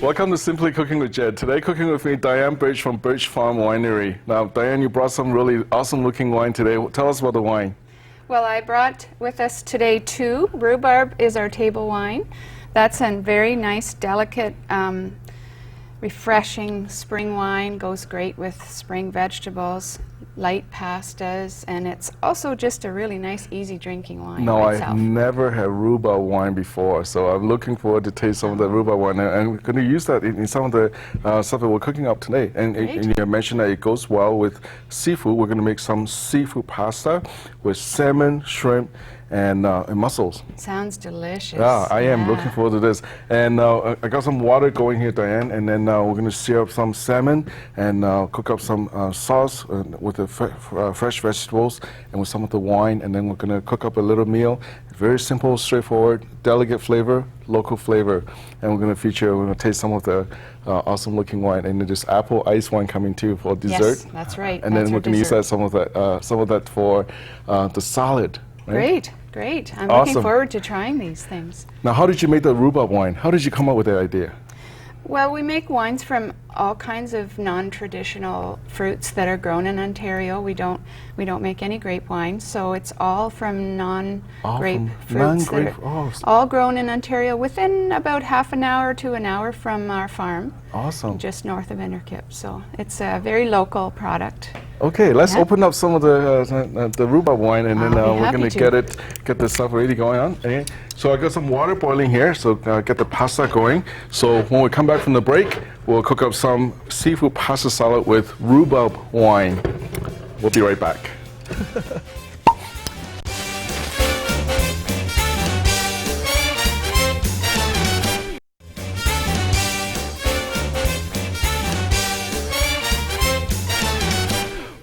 Welcome to Simply Cooking with Jed. Today cooking with me, Diane Birch from Birch Farm Winery. Now, Diane, you brought some really awesome looking wine today. Tell us about the wine. Well, I brought with us today two. Rhubarb is our table wine. That's a very nice, delicate, refreshing spring wine. Goes great with spring vegetables, light pastas, and it's also just a really nice, easy drinking wine. No, I've never had rhubarb wine before, so I'm looking forward to taste some of the rhubarb wine, and we're going to use that in some of the stuff that we're cooking up today. And you mentioned that it goes well with seafood. We're going to make some seafood pasta with salmon, shrimp, and mussels. Sounds delicious. Yeah, I am looking forward to this. And I got some water going here, Diane, and then we're going to sear up some salmon and cook up some sauce with the fresh vegetables and with some of the wine, and then we're going to cook up a little meal. Very simple, straightforward, delicate flavor, local flavor. And we're going to taste some of the awesome looking wine, and then there's apple ice wine coming too for dessert. Yes, that's right. And then we're going to use some of that for the salad. Right? Great. I'm awesome. Looking forward to trying these things. Now, how did you make the rhubarb wine? How did you come up with that idea? Well, we make wines from all kinds of non-traditional fruits that are grown in Ontario. We don't make any grape wine, so it's all from non-grape fruits that are all grown in Ontario within about half an hour to an hour from our farm. Awesome. Just north of Innerkip. So it's a very local product. Okay, let's open up some of the rhubarb wine, and then we're going to get the stuff ready going on. Okay. So I got some water boiling here, so get the pasta going. So when we come back from the break, we'll cook up some seafood pasta salad with rhubarb wine. We'll be right back.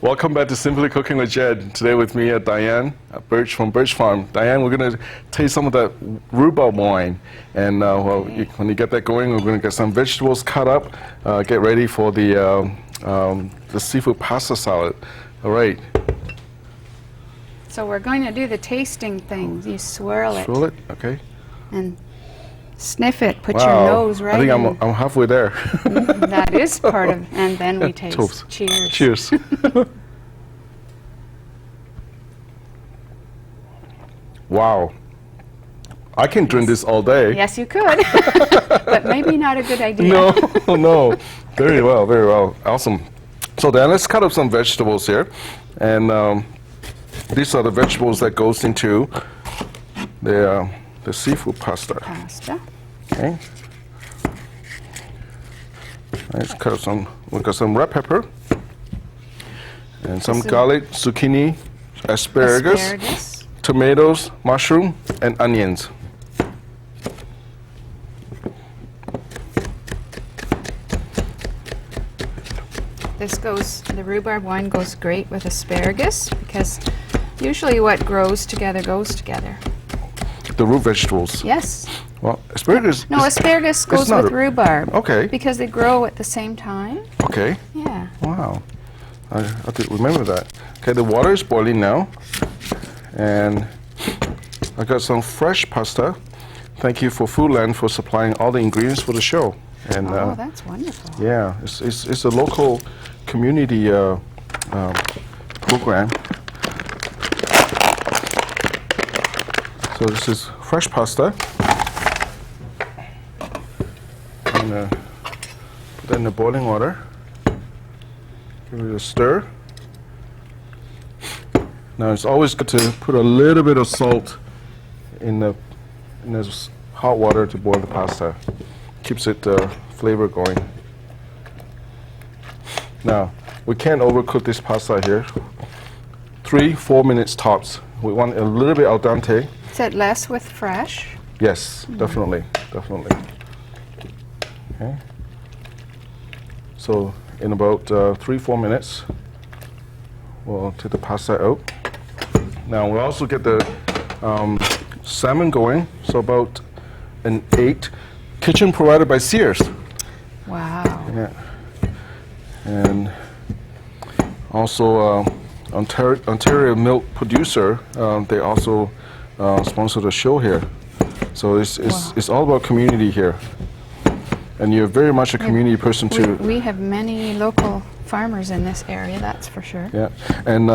Welcome back to Simply Cooking with Jed. Today with me, Diane Birch from Birch Farm. Diane, we're going to taste some of that rhubarb wine. And when you get that going, we're going to get some vegetables cut up, get ready for the seafood pasta salad. All right. So we're going to do the tasting thing. You swirl it. Swirl it, okay. And sniff it. Put your nose right in. I think I'm halfway there. That is part of, and then we taste. Toast. Cheers. Cheers. Wow. I can drink this all day. Yes, you could. But maybe not a good idea. No. Very well, very well. Awesome. So then let's cut up some vegetables here. And these are the vegetables that goes into the seafood pasta. Okay. Let's cut up some. We got some red pepper and some garlic, zucchini, asparagus, tomatoes, mushroom, and onions. The rhubarb wine goes great with asparagus because usually what grows together goes together. The root vegetables. Yes. Well, asparagus. No, asparagus goes with rhubarb. Okay. Because they grow at the same time. Okay. Yeah. Wow. I have to remember that. Okay, the water is boiling now. And I got some fresh pasta. Thank you for Foodland for supplying all the ingredients for the show. And that's wonderful. Yeah, it's a local community program. So this is fresh pasta. I'm gonna put that in the boiling water. Give it a stir. Now it's always good to put a little bit of salt in this hot water to boil the pasta. Keeps it flavor going. Now we can't overcook this pasta here. 3-4 minutes tops. We want a little bit al dente. Is it less with fresh? Yes, definitely. Okay. So in about 3-4 minutes, we'll take the pasta out. Now we'll also get the salmon going. So about an 8. Kitchen provided by Sears. Wow. Yeah. And also Ontario milk producer. They also sponsor the show here. So it's all about community here. And you're very much a community person too. We have many local farmers in this area, that's for sure. Yeah, and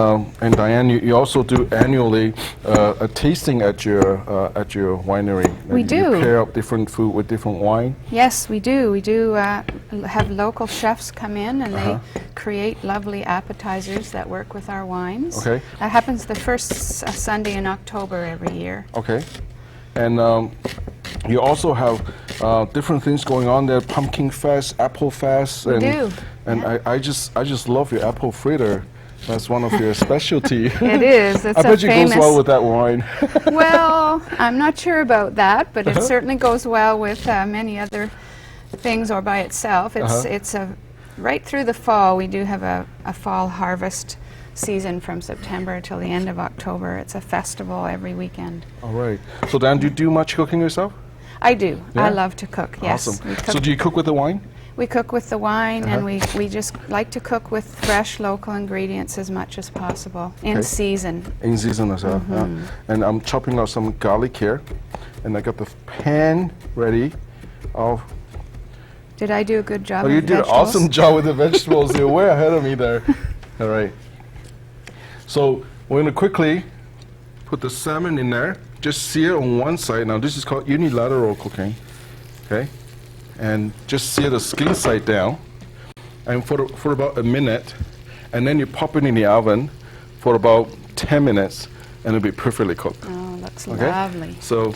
Diane, you also do annually a tasting at your winery. We do. You pair up different food with different wine. Yes, we do. We do have local chefs come in and they create lovely appetizers that work with our wines. Okay. That happens the first Sunday in October every year. Okay, and you also have different things going on there: pumpkin fest, apple fest, We and do. and Yeah. I just love your apple fritter. That's one of your specialty. It is. It's I bet a it famous. goes well with that wine. Well, I'm not sure about that, but it certainly goes well with many other things or by itself. It's right through the fall. We do have a fall harvest season from September till the end of October. It's a festival every weekend. All right. So Dan, do you do much cooking yourself? I do. Yeah? I love to cook. Yes. Awesome. We cook, So do you cook with the wine? we cook with the wine, and we just like to cook with fresh local ingredients as much as possible in Okay. season. In season as well. And I'm chopping out some garlic here, and I got the pan ready. Oh, Did I do a good job? oh with you did an vegetables? awesome job with the vegetables. You're way ahead of me there. All right. So we're going to quickly put the salmon in there. Just sear on one side. Now this is called unilateral cooking. Okay. And just sear the skin side down, and for about a minute, and then you pop it in the oven for about 10 minutes, and it'll be perfectly cooked. Oh, looks Okay? lovely. So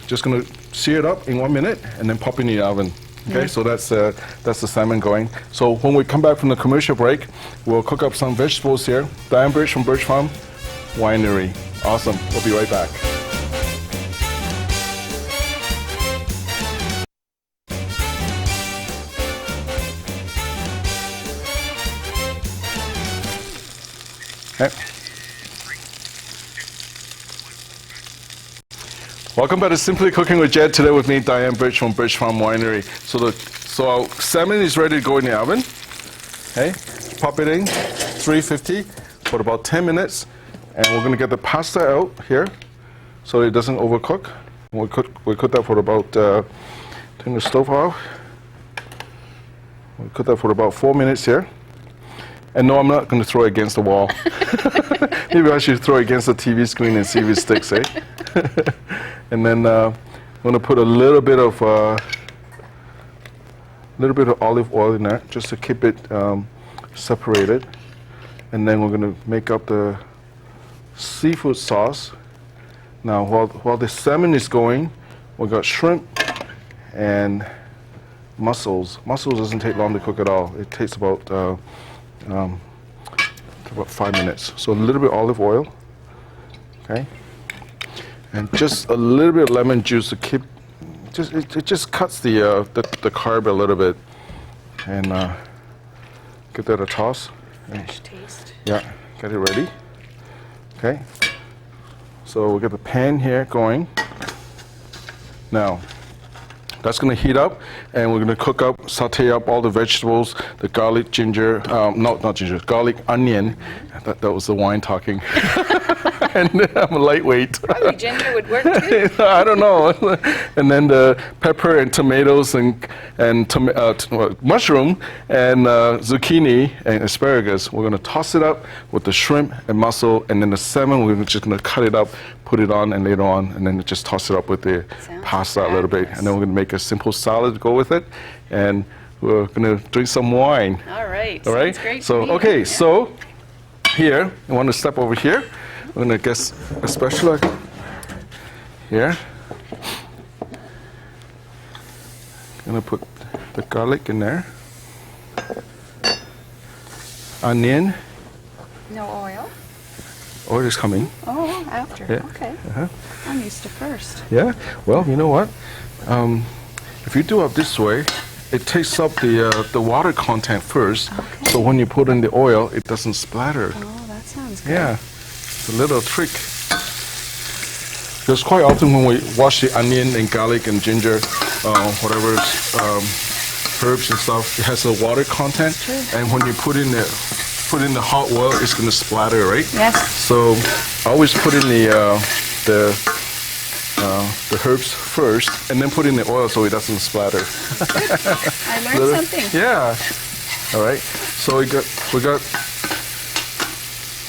just gonna sear it up in 1 minute, and then pop it in the oven. Okay, so that's the salmon going. So when we come back from the commercial break, we'll cook up some vegetables here. Diane Birch from Birch Farm Winery. Awesome. We'll be right back. Okay. Welcome back to Simply Cooking with Jed. Today with me, Diane Birch from Birch Farm Winery. So our salmon is ready to go in the oven. Okay, pop it in, 350 for about 10 minutes, and we're going to get the pasta out here so it doesn't overcook. We'll cook that for about turn the stove off. We'll cook that for about 4 minutes here. And no, I'm not going to throw it against the wall. Maybe I should throw it against the TV screen and see if it sticks, eh? And then I'm going to put a little bit of olive oil in there just to keep it separated. And then we're going to make up the seafood sauce. Now, while the salmon is going, we've got shrimp and mussels. Mussels doesn't take long to cook at all. It takes about 5 minutes. So a little bit of olive oil, okay, and just a little bit of lemon juice to keep. It just cuts the carb a little bit, and give that a toss. Fresh taste. Yeah, get it ready. Okay. So we'll get the pan here going. Now, that's going to heat up, and we're going to saute up all the vegetables, the garlic, ginger, not ginger, garlic, onion. That was the wine talking. And I'm a lightweight. Probably ginger would work too. I don't know. And then the pepper and tomatoes and mushroom and zucchini and asparagus. We're going to toss it up with the shrimp and mussel, and then the salmon, we're just going to cut it up, put it on, and later on, and then just toss it up with the Sounds pasta a little bit. fabulous. And then we're going to make a simple salad to go with it, and we're going to drink some wine. All right. All right? Sounds great. So, to me. okay, Yeah. so here, I want to step over here. I'm going to guess a spatula here. Going to put the garlic in there. Onion. No oil. Oil is coming. Oh, after. Yeah. Okay. I'm used to first. Yeah? Well, you know what? If you do it this way, it takes up the water content first. Okay. So when you put in the oil, it doesn't splatter. Oh, that sounds good. Yeah, it's a little trick. Because quite often when we wash the onion and garlic and ginger, whatever herbs and stuff, it has a water content. True. And when you put in the hot oil, it's going to splatter, right? Yes. So I always put in the the herbs first, and then put in the oil so it doesn't splatter. I learned something. Yeah. All right. So we got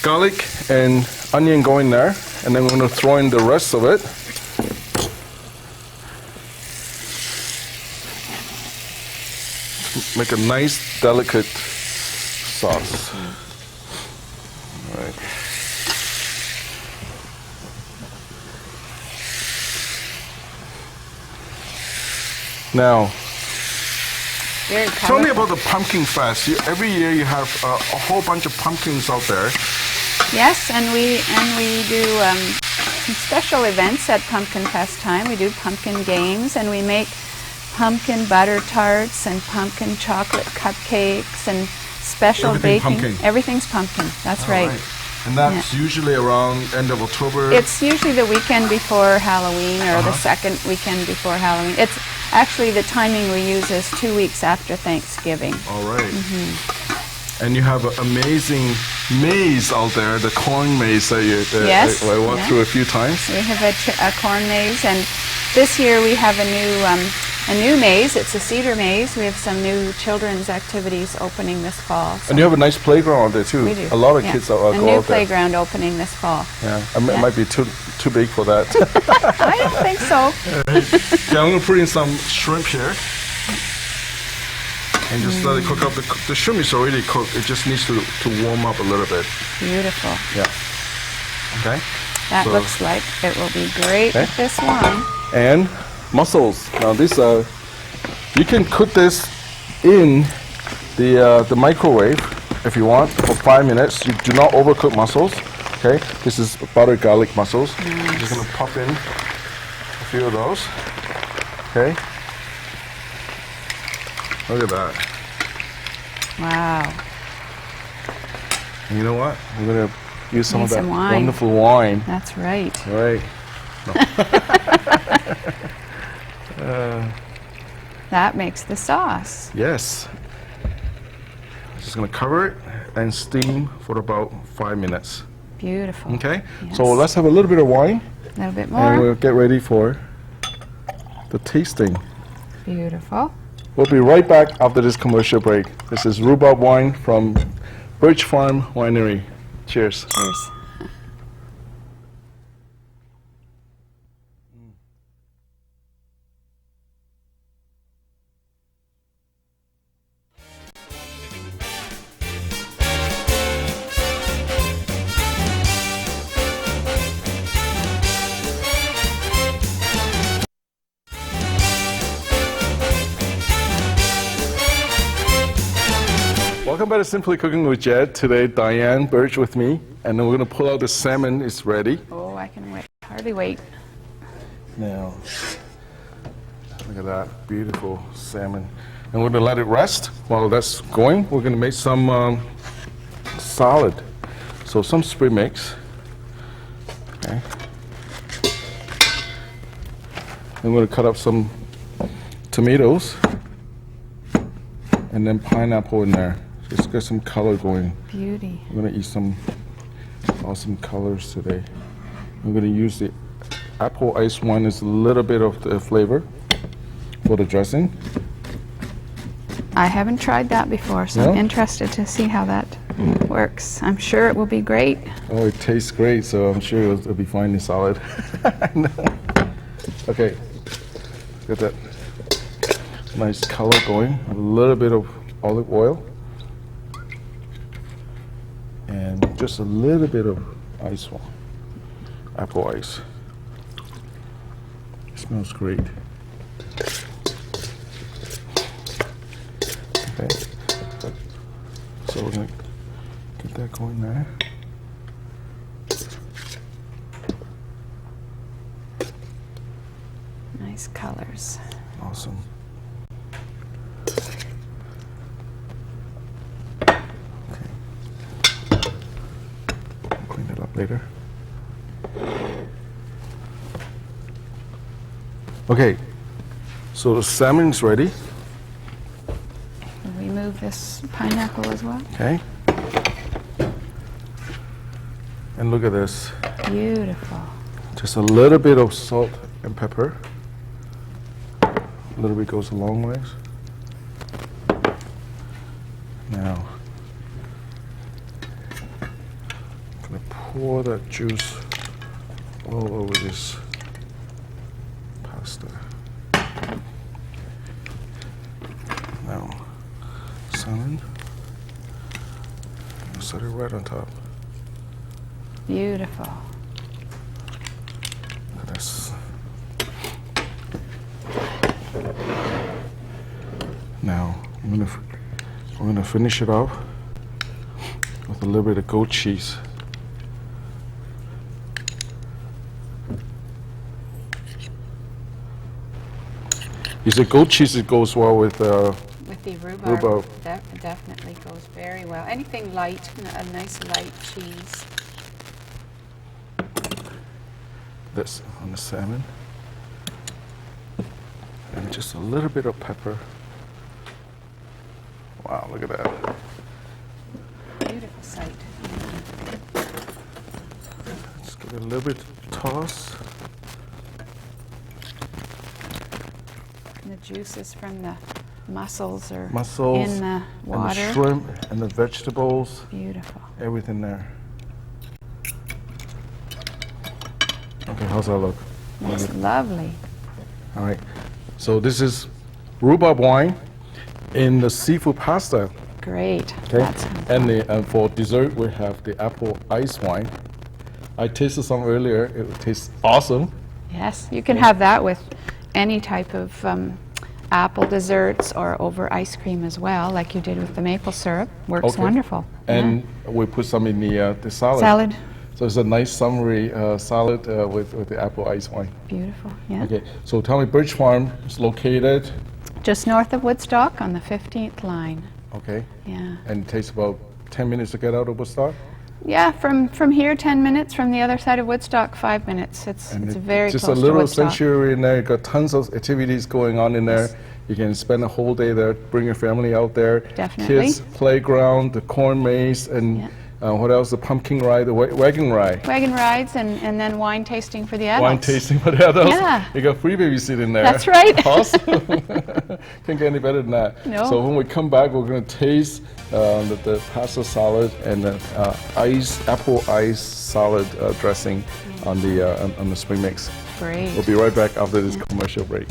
garlic and onion going there, and then we're going to throw in the rest of it. Make a nice, delicate sauce. All right. Now, Very tell me colorful. about the pumpkin fest. Every year you have a whole bunch of pumpkins out there. Yes, and we do some special events at Pumpkin Fest time. We do pumpkin games, and we make pumpkin butter tarts and pumpkin chocolate cupcakes and special Everything baking. pumpkin. Everything's pumpkin. That's All right. And that's usually around end of October. It's usually the weekend before Halloween or the second weekend before Halloween. It's actually the timing we use is 2 weeks after Thanksgiving. All right. And you have an amazing maze out there, the corn maze that Yes, I walked yeah. through a few times. We have a corn maze, and this year we have a new maze. It's a cedar maze. We have some new children's activities opening this fall. So And you have a nice playground out there too. we do. A lot of Yeah. kids go a out new there. playground opening this fall. Yeah, it might be too big for that. I don't think so. Yeah, I'm gonna put in some shrimp here. And just let it cook up. The shrimp is already cooked. It just needs to warm up a little bit. Beautiful. Yeah. Okay. That So- looks like it will be great Okay. with this wine. And mussels. Now this, you can cook this in the microwave if you want for 5 minutes. You do not overcook mussels. Okay. This is butter garlic mussels. I'm just gonna pop in a few of those. Okay. Look at that. Wow. And you know what? I'm gonna use some Need of that some wine. wonderful wine. That's right. All right. That makes the sauce. Yes. Just gonna cover it and steam for about 5 minutes. Beautiful. Okay. Yes. So let's have a little bit of wine, A little bit and more. we'll get ready for the tasting. Beautiful. We'll be right back after this commercial break. This is rhubarb wine from Birch Farm Winery. Cheers. Cheers. Welcome back to Simply Cooking with Jed. Today, Diane Birch with me, and then we're going to pull out the salmon. It's ready. Oh, I can wait. Hardly wait. Now, look at that beautiful salmon. And we're going to let it rest. While that's going, we're going to make some salad. So some spring mix. Okay. I'm going to cut up some tomatoes and then pineapple in there. Just get some color going. Beauty. I'm going to eat some awesome colors today. I'm going to use the apple ice one as a little bit of the flavor for the dressing. I haven't tried that before, so I'm No? interested to see how that works. I'm sure it will be great. Oh, it tastes great, so I'm sure it'll be fine in salad. I know. Okay, get that nice color going. A little bit of olive oil. And just a little bit of ice, apple ice. It smells great. Okay, so we're gonna get that going there. Nice colors. Awesome. Clean it up later. Okay, so the salmon's ready. Will we move this pineapple as well? Okay. And look at this. Beautiful. Just a little bit of salt and pepper. A little bit goes a long ways. Now, I'm gonna pour that juice all over this pasta. Now, salmon. I'll set it right on top. Beautiful. Look at this. Now, we're gonna finish it off with a little bit of goat cheese. You said goat cheese, it goes well with the rhubarb. rhubarb. Definitely goes very well. Anything light, a nice light cheese. This on the salmon. And just a little bit of pepper. Wow, look at that. Beautiful sight. Let's give it a little bit toss. And the juices from the mussels are Mussels in the water. and the shrimp and the vegetables. Beautiful. Everything there. Okay, how's that look? It's lovely. All right. So this is rhubarb wine in the seafood pasta. Great. Okay. That's And for dessert we have the apple ice wine. I tasted some earlier. It tastes awesome. yes, you can have that with any type of apple desserts or over ice cream as well, like you did with the maple syrup. Works Okay. wonderful. And we put some in the salad. Salad. So it's a nice summery salad with the apple ice wine. Beautiful. Yeah. Okay. So tell me, Birch Farm is located. Just north of Woodstock on the 15th line. Okay. Yeah. And it takes about 10 minutes to get out of Woodstock. Yeah, from here 10 minutes, from the other side of Woodstock 5 minutes. It's very just close a to little Woodstock. sanctuary in there. You got tons of activities going on in there. Yes. You can spend a whole day there. Bring your family out there. Definitely. Kids playground, the corn maze, and Yeah. What else? The pumpkin ride, the wagon ride. Wagon rides and then wine tasting for the adults. Wine tasting for the adults. Yeah. You got free babysitting there. That's right. Awesome. Can't get any better than that. No. So when we come back, we're going to taste the pasta salad and the apple ice salad dressing on the spring mix. Great. We'll be right back after this commercial break.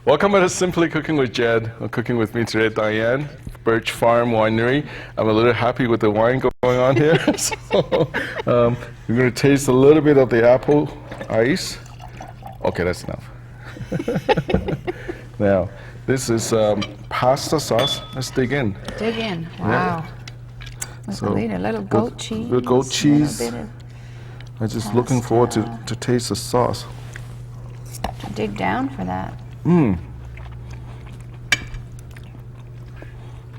Welcome to Simply Cooking with Jed. Cooking with me today, Diane, Birch Farm Winery. I'm a little happy with the wine going on here. So we're going to taste a little bit of the apple ice. Okay, that's enough. Now, this is pasta sauce. Let's dig in. Dig in. Wow. With So, a little goat cheese. little goat cheese. A little bit I'm just looking forward Pasta. to taste the sauce. of, dig down for that. You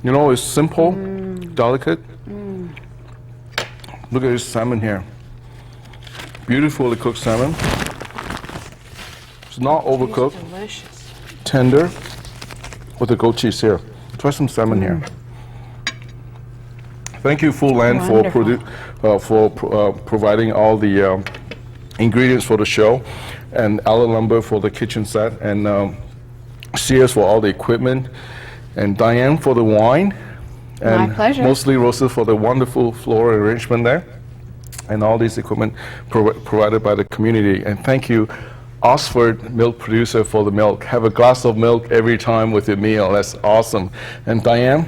know, it's simple, delicate. Look at this salmon here. Beautifully cooked salmon. It's not overcooked, Delicious. tender, with the goat cheese here. Try some salmon here. Thank you, Full Land, for providing all the ingredients for the show, and Ala Lumber for the kitchen set, and Sears for all the equipment, and Diane for the wine, and My pleasure. mostly Rosa for the wonderful floral arrangement there, and all this equipment provided by the community. And thank you, Oxford milk producer, for the milk. Have a glass of milk every time with your meal. That's awesome. And Diane,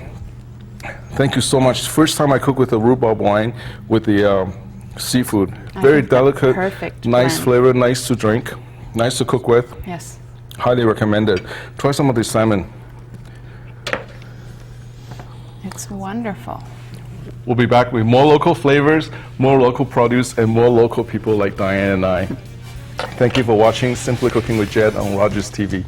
thank you so much. First time I cook with the rhubarb wine with the seafood. Very think the delicate, perfect nice blend. flavor, nice to drink, nice to cook with. Yes. Highly recommended. Try some of the salmon. It's wonderful. We'll be back with more local flavors, more local produce, and more local people like Diane and I. Thank you for watching Simply Cooking with Jed on Rogers TV.